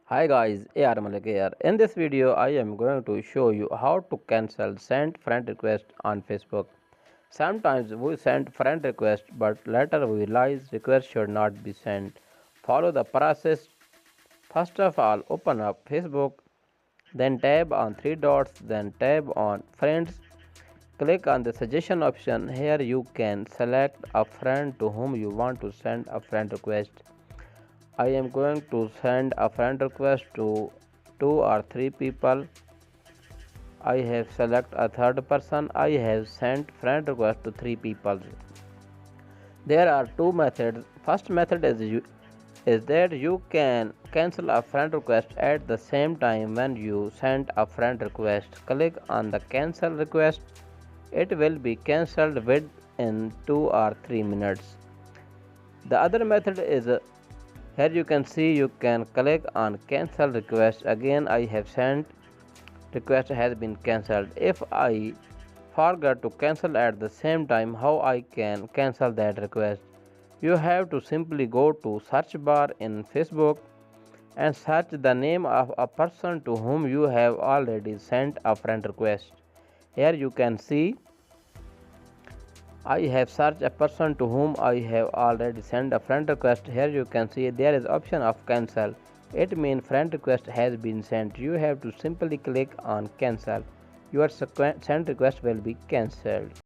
Hi guys, AR Malik here. In this video, I am going to show you how to cancel send friend request on Facebook. Sometimes we send friend request, but later we realize request should not be sent. Follow the process. First of all, open up Facebook, then tap on three dots, then tap on friends. Click on the suggestion option. Here you can select a friend to whom you want to send a friend request. I am going to send a friend request to 2 or 3 people. I have select a third person. I have sent friend request to 3 people. There are two methods. First method is that you can cancel a friend request at the same time when you send a friend request. Click on the cancel request. It will be cancelled within 2 or 3 minutes. The other method is here you can see you can click on cancel request. Again I have sent request has been cancelled. If I forgot to cancel at the same time, how I can cancel that request? You have to simply go to search bar in Facebook and search the name of a person to whom you have already sent a friend request. Here you can see I have searched a person to whom I have already sent a friend request. Here you can see there is option of cancel. It means friend request has been sent. You have to simply click on cancel. Your sent request will be cancelled.